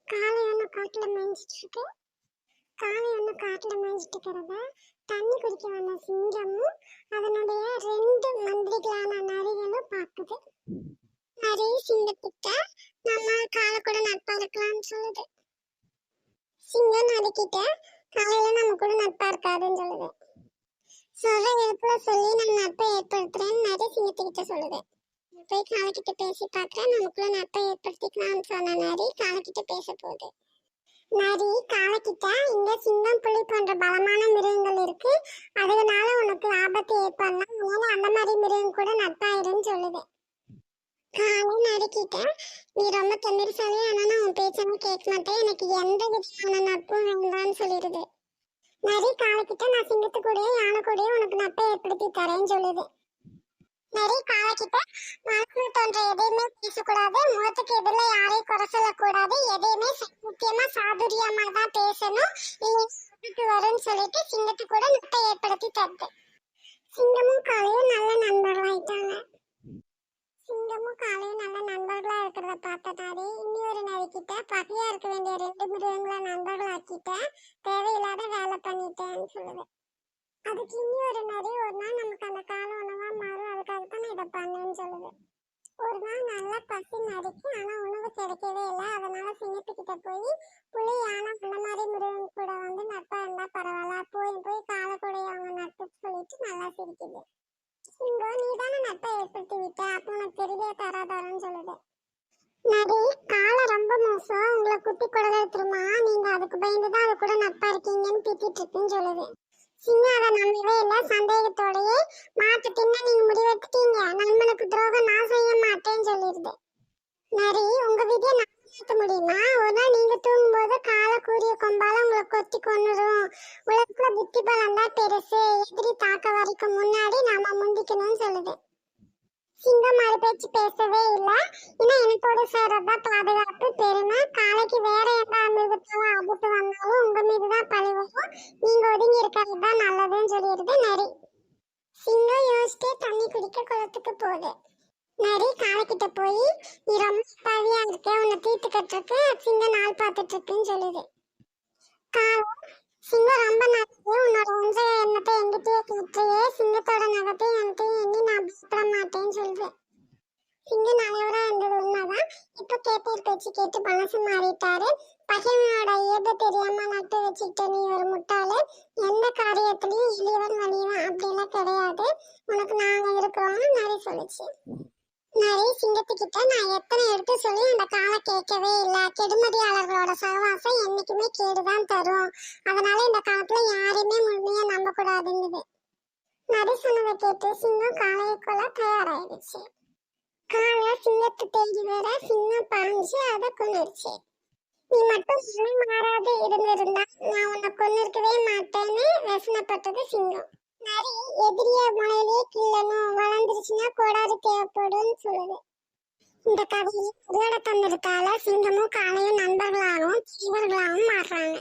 காளை ஒன்று காட்டுல மேய்ஞ்சிட்டு இருக்கு. காளை ஒன்று காட்டுல மேய்ஞ்சிட்டு இருக்கிறத தண்ணி குடிக்க வந்த சிங்கமும் அதனுடைய 2 மந்திரிகளான நரிகளும் பார்க்குது. நரி சிங்கத்திட்ட நம்ம காளை கூட நட்பா இருக்கலாம்னு சொல்லுது. சிங்கம் நரிக்கிட்ட காலையில நம்ம கூட நட்பா இருக்காதுன்னு சொல்லுது. சொல்ற விதத்துல சொல்லி நம்ம நட்பை ஏற்படுத்துறேன்னு நரி சிங்கத்துக்கிட்ட சொல்லுது. போய் காளைக்கிட்ட பேசி பார்க்குறேன், நமக்குள்ள நட்பை ஏற்படுத்திக்கலாம்னு சொன்ன நரி காளைக்கிட்ட பேச போகுது. நரி காளைக்கிட்ட இங்க சிங்கம் புலி போன்ற பலமான மிருகங்கள் இருக்கு, அதனால உனக்கு ஆபத்து ஏற்படலாம், அதனால அந்த மாதிரி மிருகம் கூட நட்பாயிருன்னு சொல்லுது. காளை நரிக்கிட்ட நீ ரொம்ப திமிர்சாலி, ஆனா நான் உன் பேச்செல்லாம் கேட்க மாட்டேன், எனக்கு எந்த விதமான நட்பும் வேண்டாம்னு சொல்லிடுது. நரி காளைக்கிட்ட நான் சிங்கத்து கூடயே யானை கூடயே உனக்கு நட்பை ஏற்படுத்தி தரேன்னு சொல்லுது. நரி காளைக்கிட்ட மனசுல தோன்ற எதையுமே பேசக்கூடாது, முகத்துக்கு எதிரில் யாரையும் குறை சொல்லக்கூடாது, எதையுமே முக்கியமா சாதுரியமா தான் பேசணும், இல்லைன்னு வரும்னு சொல்லிட்டு சிங்கத்து கூட நட்பை ஏற்படுத்தி தருது. சிங்கமும் காளையும் நல்ல நண்பர்களாயிட்டாங்க. சிங்கமும் காளையும் நல்ல நண்பர்களா இருக்கிறத பார்த்த நரி இன்னொரு நரிக்கிட்ட பகையா இருக்க வேண்டிய 2 மிருகங்களை நண்பர்களாக்கிட்ட தேவையில்லாத வேலை பண்ணிட்டேன்னு சொல்லுது. அதுக்கு இன்னொரு நரி ஒரு நாள் நமக்கு அந்த காலம் உணவா மாறும், அதுக்காக தான் இதை பண்ணேன்னு சொல்லுது. ஒரு நாள் நல்லா பசி நரிக்கு, ஆனா உணவு கிடைக்கவே இல்லை, அதனால சிங்கத்துக்கிட்ட போய் புலி யானை அந்த மாதிரி மிருகம் கூட வந்து நட்பா இருந்தா பரவாயில்ல, போய் காலை கூட அவங்க நட்பு சொல்லிட்டு நல்லா சிரிக்குது. சிங்கம் நீ தானே நட்பை ஏற்படுத்தி விட்ட, அப்போ உனக்கு தெரியவே தராதாரன்னு சொல்லுது. நரி காலை ரொம்ப மோசம், உங்களை குட்டி குடலை திருமா, நீங்க அதுக்கு பயந்துதான் அது கூட நட்பா இருக்கீங்கன்னு திட்டிட்டு இருக்குன்னு சொல்லுது. சிங்கம் அதை நம்பவே இல்லை, சந்தேகத்தோடயே மாட்டு தின்ன நீங்க முடிவெடுத்துட்டீங்க, நண்பனுக்கு துரோகம் நான் செய்ய மாட்டேன்னு சொல்லிடுது. நரி உங்க விதியை நான் மாற்ற முடியுமா, ஒரு நாள் நீங்க தூங்கும்போது காலை கூறிய கொம்பால உங்களை கொத்தி கொன்னுடும், உலகத்துல புத்தி பலம் தான் பெருசு, எதிரி தாக்க வரைக்கும் முன்னாடி நாம முந்திக்கணும்னு சொல்லுது. சிங்கம் மறு பேச்சு பேசவே இல்லை, ஏன்னா எனக்கோட சேர்றதுதான் பாதுகாப்பு பெருமை, காலைக்கு வேற எந்த மிருகத்தாலும் ஆபத்து வந்தாலும் உங்க மீதுதான் பழி வரும், நீங்க ஒதுங்கி இருக்கிறது தான் நல்லதுன்னு சொல்லிடுது நரி. சிங்கம் யோசிச்சுட்டே தண்ணி குடிக்க குளத்துக்கு போகுது. நரி காளைக்கிட்ட போய் நீ ரொம்ப அப்பாவியா இருக்க, உன்னை தீர்த்து கட்டுறதுக்கு சிங்கம் நாள் பார்த்துட்டு இருக்குன்னு சொல்லுது. காளை சிங்கம் ரொம்ப நல்லது, உன்னோட ஒன்ற எண்ணத்தை எங்கிட்டயே கேட்டையே, சிங்கத்தோட நகத்தை என்கிட்டயும் எண்ணி நான் பயப்பட மாட்டேன்னு சொல்லுது. சிங்கம் நல்லவரா இருந்தது உண்மைதான், இப்ப கேட்டேர் பேச்சு கேட்டு மனசு மாறிட்டாரு, பகைவனோட இயல்பு தெரியாம நட்டு வச்சுக்கிட்ட நீ ஒரு முட்டாளு, எந்த காரியத்திலயும் இழிவன் வலிவன் அப்படிலாம் கிடையாது, உனக்கு நாங்க இருக்கிறோம்னு நரி சொல்லுச்சு. நரி சிங்கத்துக்கிட்ட நான் எத்தனை எடுத்து சொல்லி அந்த காலை கேட்கவே இல்லை, கெடுமதியாளர்களோட சகவாசம் என்னைக்குமே கேடுதான் தரும், அதனால இந்த காலத்துல யாரையுமே முழுமையா நம்ப கூடாதுங்குது. நரி சொன்னதை கேட்டு சிங்கம் காளையை கொல்ல தயாராயிடுச்சு. காளை சிங்கத்தை தேடி வர சிங்கம் பாஞ்சு அதை கொன்னுருச்சு. நீ மட்டும் மாறாது இருந்திருந்தா நான் உன்னை கொன்னிருக்கவே மாட்டேன்னு வசனப்பட்டது சிங்கம். நரி எதிரிய முனையிலே கிள்ளணும், வளர்ந்துருச்சுன்னா கோடாரி தேவைப்படும்னு சொல்லுது. இந்த கதையில் உருவட தந்திருக்கால சிங்கமும் காளையும் நண்பர்களாகவும் தீவர்களாகவும் மாறுறாங்க.